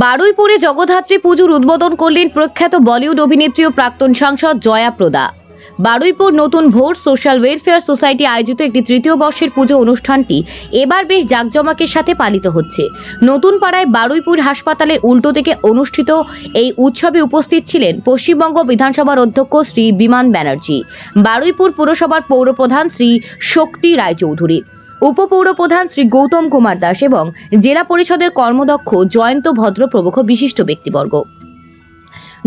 বারুইপুরে জগদ্ধাত্রী পুজোর উদ্বোধন করলেন প্রখ্যাত বলিউড অভিনেত্রী ও প্রাক্তন সাংসদ জয়া প্রদা। বারুইপুর নতুন ভোর সোশ্যাল ওয়েলফেয়ার সোসাইটি আয়োজিত একটি তৃতীয় বর্ষের পুজো অনুষ্ঠানটি এবার বেশ জাঁকজমকের সাথে পালিত হচ্ছে। নতুন পাড়ায় বারুইপুর হাসপাতালের উল্টো দিকে অনুষ্ঠিত এই উৎসবে উপস্থিত ছিলেন পশ্চিমবঙ্গ বিধানসভার অধ্যক্ষ শ্রী বিমান ব্যানার্জি, বারুইপুর পুরসভার পৌরপ্রধান শ্রী শক্তি রায়চৌধুরী, উপপৌরপ্রধান শ্রী গৌতম কুমার দাস এবং জেলা পরিষদের কর্মদক্ষ জয়ন্ত ভদ্র প্রমুখ বিশিষ্ট ব্যক্তিবর্গ।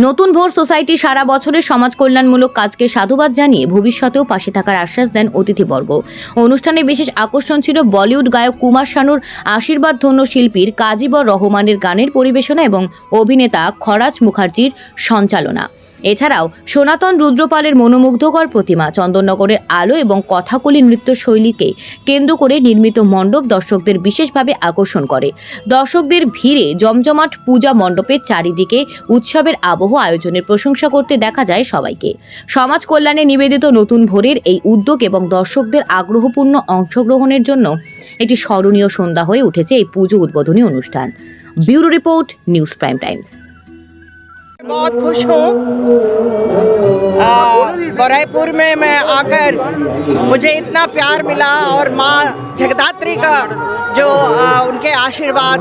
নতুন ভোর সোসাইটি সারা বছরের সমাজ কল্যাণমূলক কাজকে সাধুবাদ জানিয়ে ভবিষ্যতেও পাশে থাকার আশ্বাস দেন অতিথিবর্গ। অনুষ্ঠানে বিশেষ আকর্ষণ ছিল বলিউড গায়ক কুমার শানুর আশীর্বাদ ধন্য শিল্পীর কাজীবর রহমানের গানের পরিবেশনা এবং অভিনেতা খরাজ মুখার্জির সঞ্চালনা। এছাড়াও সনাতন রুদ্রপালের মনোমুগ্ধকর প্রতিমা, চন্দননগরের আলো এবং কথাকলি নৃত্য শৈলীকে কেন্দ্র করে নির্মিত মণ্ডপ দর্শকদের বিশেষভাবে আকর্ষণ করে। দর্শকদের ভিড়ে জমজমাট পূজা মণ্ডপের চারিদিকে উৎসবের আবহ আয়োজনের প্রশংসা করতে দেখা যায় সবাইকে। সমাজ কল্যাণে নিবেদিত নতুন ভোরের এই উদ্যোগ এবং দর্শকদের আগ্রহপূর্ণ অংশগ্রহণের জন্য একটি স্মরণীয় সন্ধ্যা হয়ে উঠেছে এই পুজো উদ্বোধনী অনুষ্ঠান। Bureau report, news prime Times. बहुत खुश हूँ बराईपुर में मैं आकर मुझे इतना प्यार मिला और माँ जगदात्री का जो उनके आशीर्वाद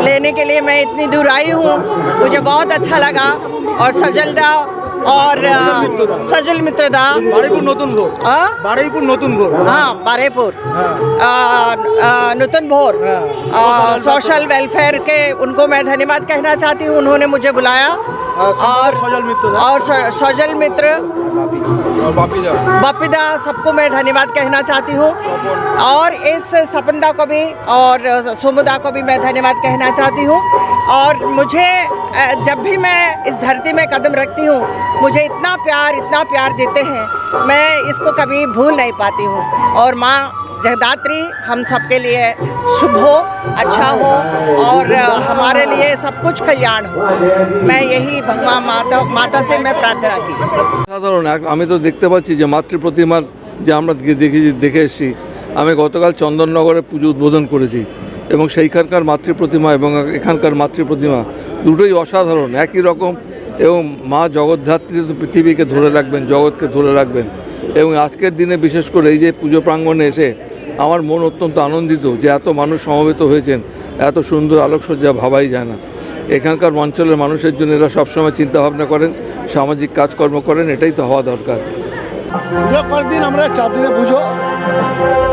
लेने के लिए मैं इतनी दूर आई हूँ। मुझे बहुत अच्छा लगा और सजलदा और सजल मित्रदा बारुईपुर नतून भोर बारुईपुर नतून भोर हाँ बारुईपुर नूतन भोर सोशल वेलफेयर के उनको मैं धन्यवाद कहना चाहती हूँ। उन्होंने मुझे बुलाया और सजल मित्र बापीदा सबको मैं धन्यवाद कहना चाहती हूँ। और इस सपनदा को भी और सुमुदा को भी मैं धन्यवाद कहना चाहती हूँ। और मुझे जब भी मैं इस धरती में कदम रखती हूँ मुझे इतना प्यार देते हैं, मैं इसको कभी भूल नहीं पाती हूँ। और माँ जगदात्री हम सबके लिए शुभ हो, अच्छा हो और हमारे लिए सब कुछ कल्याण हो। मैं यही भगवान माता से मैं प्रार्थना की। সাধারণ আমি তো দেখতে পাচ্ছি যে মাতৃ প্রতিমার যে আমরা দেখে এসেছি। আমি গতকাল চন্দননগরে পুজো উদ্বোধন করেছি এবং সেইখানকার মাতৃ প্রতিমা এবং এখানকার মাতৃ প্রতিমা দুটোই অসাধারণ, একই রকম। এবং মা জগদ্ধাত্রী পৃথিবীকে ধরে রাখবেন, জগৎকে ধরে রাখবেন। এবং আজকের দিনে বিশেষ করে এই যে পুজো প্রাঙ্গণে এসে আমার মন অত্যন্ত আনন্দিত যে এত মানুষ সমবেত হয়েছেন, এত সুন্দর আলোকসজ্জা ভাবাই যায় না। এখানকার অঞ্চলের মানুষের জন্য এরা সবসময় চিন্তাভাবনা করেন, সামাজিক কাজকর্ম করেন, এটাই তো হওয়া দরকার। পুজো করার দিন আমরা 4 দিনের পুজো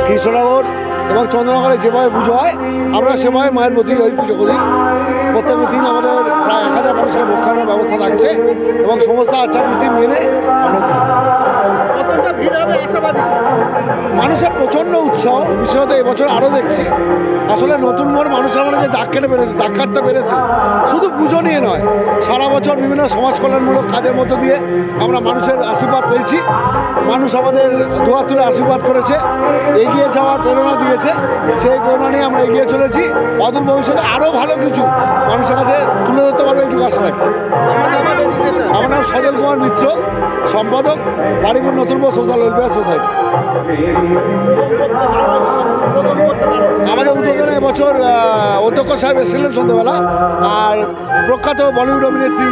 কৃষ্ণনগর এবং চন্দ্রনগরে যেভাবে পুজো হয় আমরা সেভাবে মায়ের প্রতি ওই পুজো করি। প্রত্যেক দিন আমাদের প্রায় 1000 মানুষকে ভোগ খাওয়ানোর ব্যবস্থা থাকছে এবং সমস্ত আচারবিধি মেনে আমরা কতটা ভিড় হবে আশাবাদী। মানুষের প্রচণ্ড উৎসাহ, বিশেষত এবছর আরও দেখছি। আসলে নতুন ভোর মানুষের মনে যে দাগ কাটতে পেরেছে, শুধু পুজো নিয়ে নয়, সারা বছর বিভিন্ন সমাজ কল্যাণমূলক কাজের মধ্য দিয়ে আমরা মানুষের আশীর্বাদ পেয়েছি। মানুষ আমাদের দুয়ার তুলে আশীর্বাদ করেছে, এগিয়ে যাওয়ার প্রেরণা দিয়েছে। সেই প্রেরণা নিয়ে আমরা এগিয়ে চলেছি। অদূর ভবিষ্যতে আরও ভালো কিছু মানুষের কাছে তুলে ধরতে পারবে একটু আশা রাখি। আমার নাম সজল কুমার মিত্র, সম্পাদক বারুইপুর নতুন ভোর সোশ্যাল ওয়েলফেয়ার সোসাইটি। আমাদের উদ্বোধনে এবছর অধ্যক্ষ সাহেব এসেছিলেন সন্ধ্যাবেলা, আর প্রখ্যাত বলিউড অভিনেত্রী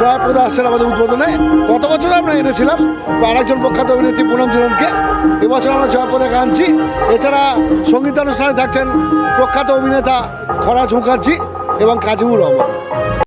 জয়া প্রদা আসছেন আমাদের উদ্বোধনে। গত বছর আমরা এনেছিলাম আরেকজন প্রখ্যাত অভিনেত্রী পুনম জুননকে, এবছর আমরা জয়া প্রদাকে আনছি। এছাড়া সঙ্গীতানুষ্ঠানে থাকছেন প্রখ্যাত অভিনেতা খরাজ মুখার্জি এবং কাজীবুর রহমান।